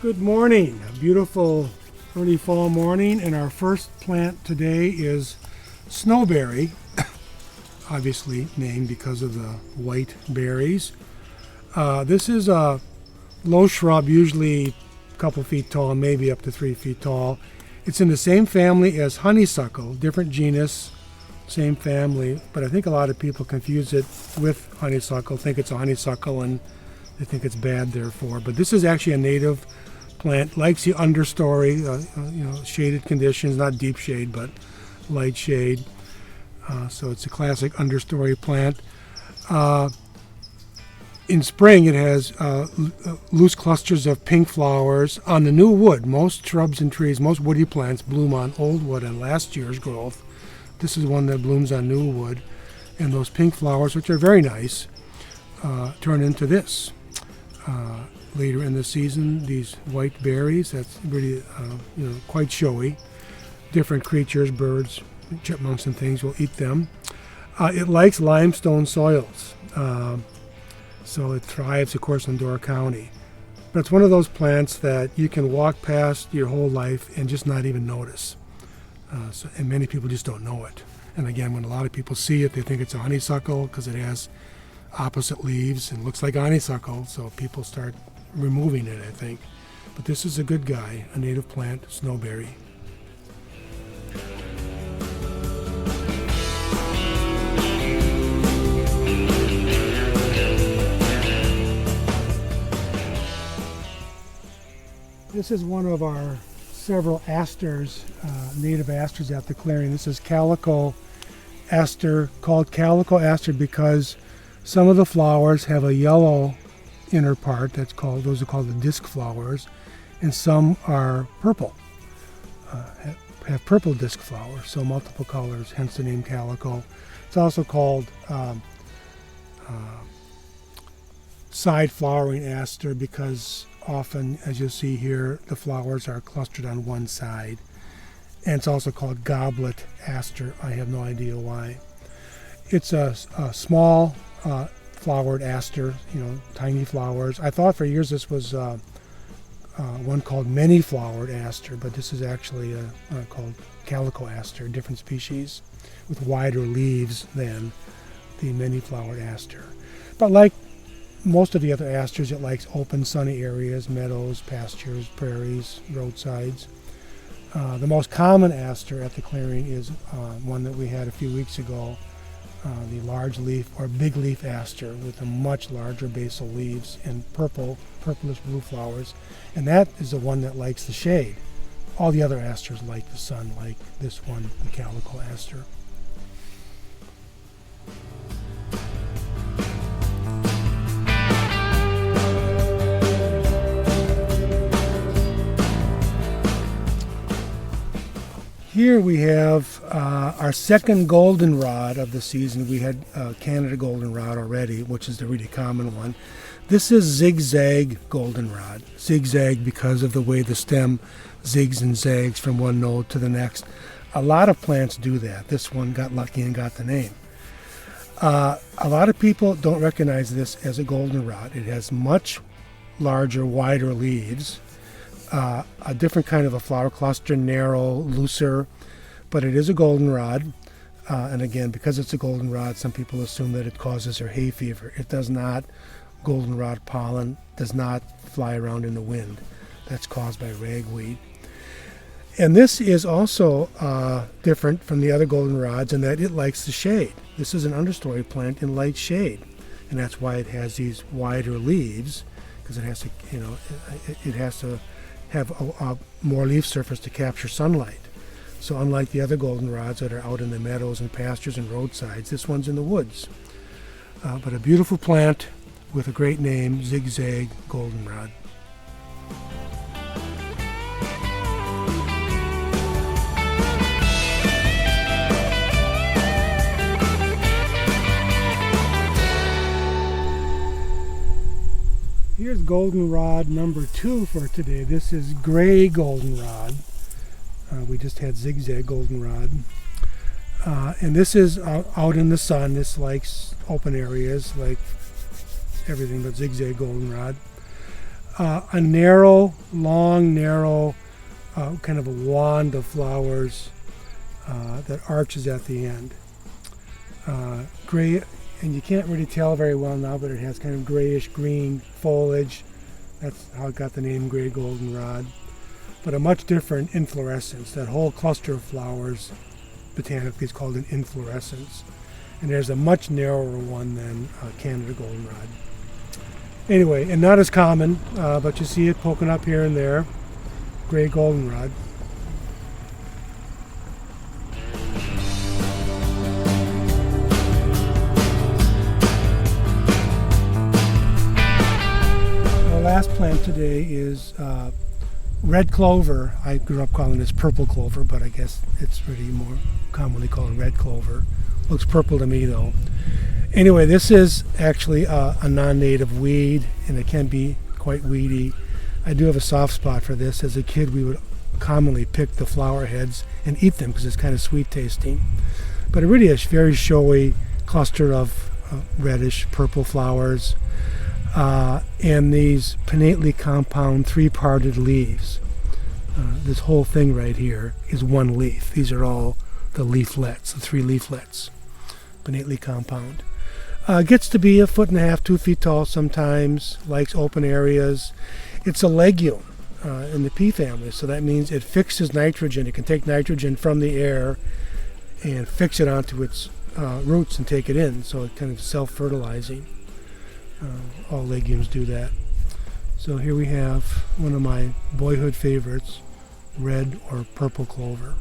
Good morning, a beautiful early fall morning, and our first plant today is Snowberry, obviously named because of the white berries. This is a low shrub, usually a couple feet tall, maybe up to 3 feet tall. It's in the same family as honeysuckle, different genus, same family, but I think a lot of people confuse it with honeysuckle, think it's a honeysuckle, and they think it's bad therefore. But this is actually a native plant, likes the understory, shaded conditions, not deep shade, but light shade. So it's a classic understory plant. In spring, it has loose clusters of pink flowers on the new wood. Most shrubs and trees, most woody plants bloom on old wood and last year's growth. This is one that blooms on new wood. And those pink flowers, which are very nice, turn into this. Later in the season, these white berries, that's really quite showy. Different creatures, birds, chipmunks and things will eat them. It likes limestone soils, so it thrives, of course, in Door County. But it's one of those plants that you can walk past your whole life and just not even notice. And many people just don't know it. And again, when a lot of people see it, they think it's a honeysuckle because it has opposite leaves and looks like honeysuckle, so people start removing it, I think. But this is a good guy, a native plant, Snowberry. This is one of our several asters, native asters at the clearing. This is Calico Aster, called Calico Aster because some of the flowers have a yellow inner part, those are called the disc flowers, and some are purple, have purple disc flowers, so multiple colors, hence the name Calico. It's also called side flowering aster because often, as you'll see here, the flowers are clustered on one side. And it's also called goblet aster. I have no idea why. It's a small flowered aster, tiny flowers. I thought for years this was one called many-flowered aster, but this is actually called Calico Aster, a different species with wider leaves than the many-flowered aster. But like most of the other asters, it likes open, sunny areas, meadows, pastures, prairies, roadsides. The most common aster at the clearing is one that we had a few weeks ago, the large leaf or big leaf aster with a much larger basal leaves and purplish blue flowers, and that is the one that likes the shade. All the other asters like the sun, like this one, the Calico Aster. Here we have our second goldenrod of the season. We had Canada goldenrod already, which is the really common one. This is Zigzag Goldenrod. Zigzag because of the way the stem zigs and zags from one node to the next. A lot of plants do that. This one got lucky and got the name. A lot of people don't recognize this as a goldenrod. It has much larger, wider leaves. A different kind of a flower cluster, narrow, looser, but it is a goldenrod. And again, because it's a goldenrod, some people assume that it causes her hay fever. It does not. Goldenrod pollen does not fly around in the wind. That's caused by ragweed. And this is also different from the other goldenrods in that it likes the shade. This is an understory plant in light shade, and that's why it has these wider leaves, because it has to have a more leaf surface to capture sunlight. So unlike the other goldenrods that are out in the meadows and pastures and roadsides, this one's in the woods. But a beautiful plant with a great name, Zigzag Goldenrod. Here's goldenrod number 2 for today. This is gray goldenrod. We just had zigzag goldenrod. And this is out in the sun. This likes open areas like everything but zigzag goldenrod. a narrow, long, narrow, kind of a wand of flowers that arches at the end. Gray, and you can't really tell very well now, but it has kind of grayish green foliage. That's how it got the name gray goldenrod. But a much different inflorescence. That whole cluster of flowers botanically is called an inflorescence. And there's a much narrower one than Canada goldenrod. Anyway, and not as common, but you see it poking up here and there. Gray goldenrod. Our last plant today is red clover. I grew up calling this purple clover, but I guess it's really more commonly called red clover. Looks purple to me though. Anyway, this is actually a non-native weed, and it can be quite weedy. I do have a soft spot for this. As a kid, we would commonly pick the flower heads and eat them because it's kind of sweet tasting. But it really is a very showy cluster of reddish purple flowers, and these pinnately compound three-parted leaves. This whole thing right here is one leaf. These are all the leaflets, the three leaflets, pinnately compound. Gets to be 1.5 feet, 2 feet tall sometimes, likes open areas. It's a legume in the pea family, so that means it fixes nitrogen. It can take nitrogen from the air and fix it onto its roots and take it in, so it's kind of self-fertilizing. All legumes do that. So here we have one of my boyhood favorites, red or purple clover.